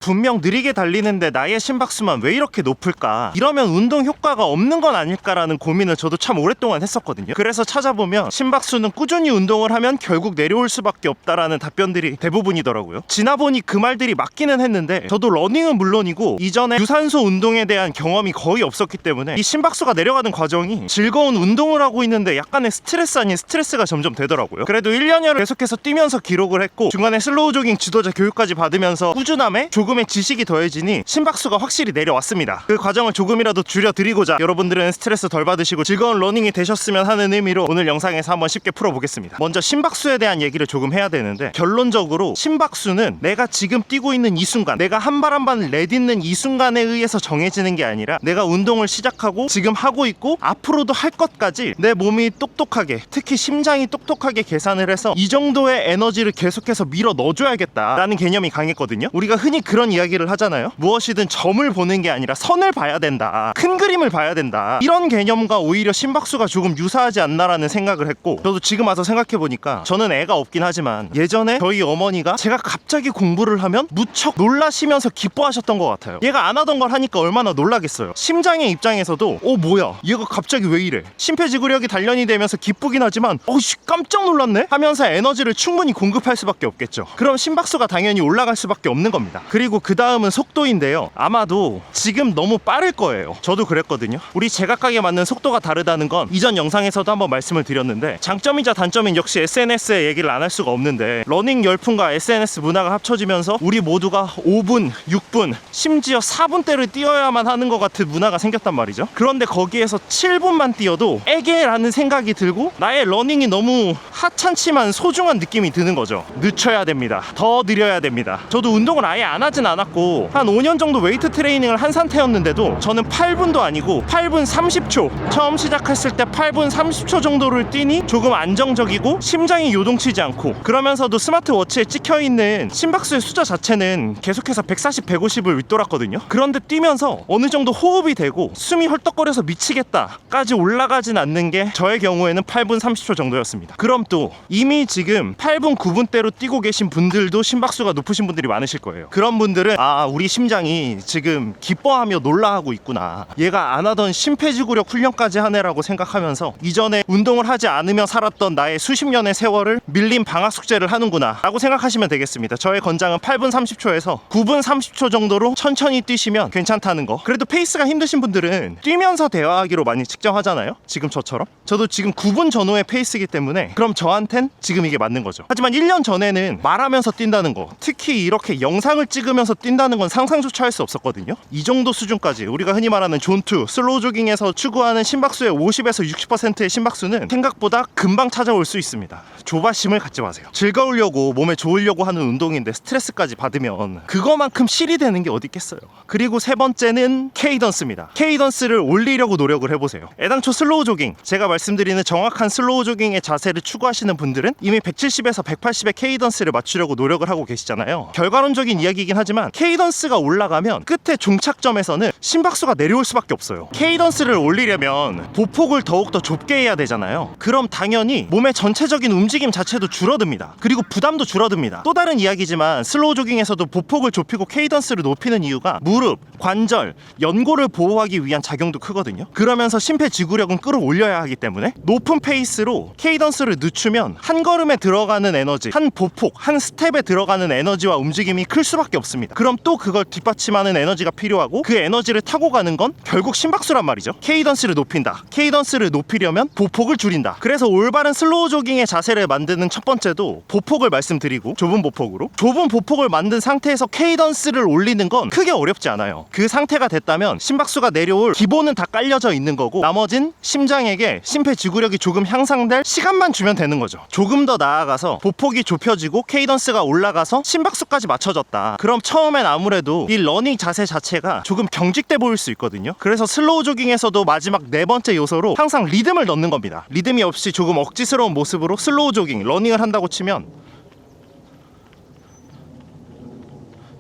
분명 느리게 달리는데 나의 심박수만 왜 이렇게 높을까? 이러면 운동 효과가 없는 건 아닐까라는 고민을 저도 참 오랫동안 했었거든요. 그래서 찾아보면 심박수는 꾸준히 운동을 하면 결국 내려올 수밖에 없다라는 답변들이 대부분이더라고요. 지나보니 그 말들이 맞기는 했는데 저도 러닝은 물론이고 이전에 유산소 운동에 대한 경험이 거의 없었기 때문에 이 심박수가 내려가는 과정이 즐거운 운동을 하고 있는데 약간의 스트레스 아닌 스트레스가 점점 되더라고요. 그래도 1년여를 계속해서 뛰면서 기록을 했고 중간에 슬로우 조깅 지도자 교육까지 받으면서 꾸준함에 조금의 지식이 더해지니 심박수가 확실히 내려왔습니다. 그 과정을 조금이라도 줄여드리고자 여러분들은 스트레스 덜 받으시고 즐거운 러닝이 되셨으면 하는 의미로 오늘 영상에서 한번 쉽게 풀어보겠습니다. 먼저 심박수에 대한 얘기를 조금 해야 되는데, 결론적으로 심박수는 내가 지금 뛰고 있는 이 순간, 내가 한 발 한 발 내딛는 이 순간에 의해서 정해지는 게 아니라 내가 운동을 시작하고 지금 하고 있고 앞으로도 할 것까지 내 몸이 똑똑하게, 특히 심장이 똑똑하게 계산을 해서 이 정도의 에너지를 계속해서 밀어 넣어줘야겠다라는 개념이 강했거든요. 우리가 흔히 그런 이야기를 하잖아요. 무엇이든 점을 보는 게 아니라 선을 봐야 된다, 큰 그림을 봐야 된다, 이런 개념과 오히려 심박수가 조금 유사하지 않나라는 생각을 했고, 저도 지금 와서 생각해보니까 저는 애가 없긴 하지만 예전에 저희 어머니가 제가 갑자기 공부를 하면 무척 놀라시면서 기뻐하셨던 것 같아요. 얘가 안 하던 걸 하니까 얼마나 놀라겠어요. 심장의 입장에서도 뭐야 얘가 갑자기 왜 이래, 심폐지구력이 단련이 되면서 기쁘긴 하지만 어이씨 깜짝 놀랐네 하면서 에너지를 충분히 공급할 수밖에 없겠죠. 그럼 심박수가 당연히 올라갈 수밖에 없는 겁니다. 그리고 그 다음은 속도인데요. 아마도 지금 너무 빠를 거예요. 저도 그랬거든요. 우리 제각각에 맞는 속도가 다르다는 건 이전 영상에서도 한번 말씀을 드렸는데, 장점이자 단점인 역시 SNS의 얘기를 안 할 수가 없는데, 러닝 열풍과 SNS 문화가 합쳐지면서 우리 모두가 5분, 6분, 심지어 4분대를 뛰어야만 하는 것 같은 문화가 생겼단 말이죠. 그런데 거기에서 7분만 뛰어도 에게라는 생각이 들고 나의 러닝이 너무 하찮지만 소중한 느낌이 드는 거죠. 늦춰야 됩니다. 더 느려야 됩니다. 저도 운동을 아예 안 하진 않았고 한 5년 정도 웨이트 트레이닝을 한 상태였는데도 저는 8분도 아니고 8분 30초, 처음 시작했을 때 8분 30초 정도를 뛰니 조금 안정적이고 심장이 요동치지 않고, 그러면서도 스마트워치에 찍혀있는 심박수의 숫자 자체는 계속해서 140, 150을 윗돌았거든요. 그런데 뛰면서 어느 정도 호흡이 되고 숨이 헐떡거려서 미치겠다까지 올라가진 않는 게 저의 경우에는 8분 30초 정도였습니다. 그럼 또 이미 지금 8분 9분대로 뛰고 계신 분들도 심박수가 높으신 분들이 많으실 거예요. 그런 분들은 우리 심장이 지금 기뻐하며 놀라하고 있구나, 얘가 안 하던 심폐지구력 훈련까지 하네라고 생각하면서 이전에 운동을 하지 않으며 살았던 나의 수십 년의 세월을 밀린 방학 숙제를 하는구나 라고 생각하시면 되겠습니다. 저의 권장은 8분 30초에서 9분 30초 정도로 천천히 뛰시면 괜찮다는 거. 그래도 페이스가 힘드신 분들은 뛰면서 대화하기로 많이 측정하잖아요. 지금 저처럼. 저도 지금 9분 전후의 페이스이기 때문에 그럼 저한텐 지금 이게 맞는 거죠. 하지만 1년 전에는 말하면서 뛴다는 거, 특히 이렇게 영상을 찍으면서 뛴다는 건 상상조차 할 수 없었거든요. 이 정도 수준까지 우리가 흔히 말하는 존2, 슬로우 조깅에서 추구하는 심박수의 50에서 60%의 심박수는 생각보다 금방 찾아올 수 있습니다. 조바심을 갖지 마세요. 즐거우려고, 몸에 좋으려고 하는 운동인데 스트레스까지 받으면 그거만큼 실이 되는 게 어디 있겠어요. 그리고 세 번째는 케이던스입니다. 케이던스를 올리려고 노력을 해보세요. 애당초 슬로우 조깅, 제가 말씀드리는 정확한 슬로우 조깅의 자세를 추구하시는 분들은 이미 170에서 180의 케이던스를 맞추려고 노력을 하고 계시잖아요. 결과론적인 이야기이긴 하지만 케이던스가 올라가면 끝에 종착점에서는 심박수가 내려올 수밖에 없어요. 케이던스를 올리려면 보폭을 더욱더 좁게 해야 되잖아요. 그럼 당연히 몸의 전체적인 움직임 자체도 줄어듭니다. 그리고 부담도 줄어듭니다. 또 다른 이야기지만 슬로우 조깅에서도 보폭을 좁히고 케이던스를 높이는 이유가 무릎, 관절, 연골을 보호하기 위한 작용도 크거든요. 그러면서 심폐지구력은 끌어올려야 하기 때문에 높은 페이스로 케이던스를 늦추면 한 걸음에 들어가는 에너지, 한 보폭, 한 스텝에 들어가는 에너지와 움직임이 클 수밖에 없습니다. 그럼 또 그걸 뒷받침하는 에너지가 필요하고, 그 에너지를 타고 가는 건 결국 심박수란 말이죠. 케이던스를 높인다. 케이던스를 높이려면 보폭을 줄인다. 그래서 올바른 슬로우 조깅의 자세를 만드는 첫 번째도 보폭을 말씀드리고, 좁은 보폭을 만든 상태에서 케이던스를 올리는 건 크게 어렵지 않아요. 그 상태가 됐다면 심박수가 내려올 기본은 다 깔려져 있는 거고, 나머진 심장에게 심폐지구력이 조금 향상될 시간만 주면 되는 거죠. 조금 더 나아가서 보폭이 좁혀지고 케이던스가 올라가서 심박수까지 맞춰졌다. 그럼 처음엔 아무래도 이 러닝 자세 자체가 조금 경직돼 보일 수 있거든요. 그래서 슬로우 조깅에서도 마지막 네 번째 요소로 항상 리듬을 넣는 겁니다. 리듬이 없이 조금 억지스러운 모습으로 슬로우 조깅, 러닝을 한다고 치면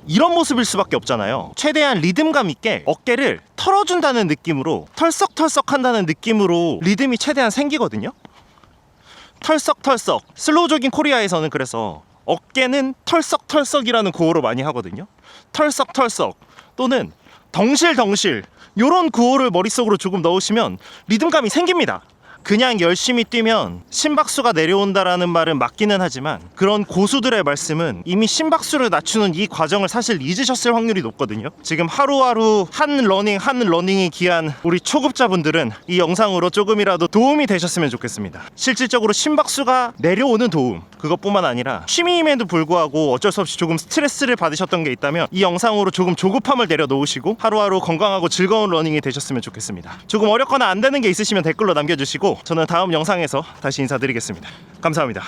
이런 모습일 수밖에 없잖아요. 최대한 리듬감 있게 어깨를 털어준다는 느낌으로, 털썩털썩 한다는 느낌으로 리듬이 최대한 생기거든요. 털썩털썩. 슬로우 조깅 코리아에서는 그래서 어깨는 털썩털썩이라는 구호를 많이 하거든요. 털썩털썩 또는 덩실덩실 요런 구호를 머릿속으로 조금 넣으시면 리듬감이 생깁니다. 그냥 열심히 뛰면 심박수가 내려온다라는 말은 맞기는 하지만 그런 고수들의 말씀은 이미 심박수를 낮추는 이 과정을 사실 잊으셨을 확률이 높거든요. 지금 하루하루 한 러닝이 귀한 우리 초급자분들은 이 영상으로 조금이라도 도움이 되셨으면 좋겠습니다. 실질적으로 심박수가 내려오는 도움, 그것뿐만 아니라 취미임에도 불구하고 어쩔 수 없이 조금 스트레스를 받으셨던 게 있다면 이 영상으로 조금 조급함을 내려놓으시고 하루하루 건강하고 즐거운 러닝이 되셨으면 좋겠습니다. 조금 어렵거나 안 되는 게 있으시면 댓글로 남겨주시고 저는 다음 영상에서 다시 인사드리겠습니다. 감사합니다.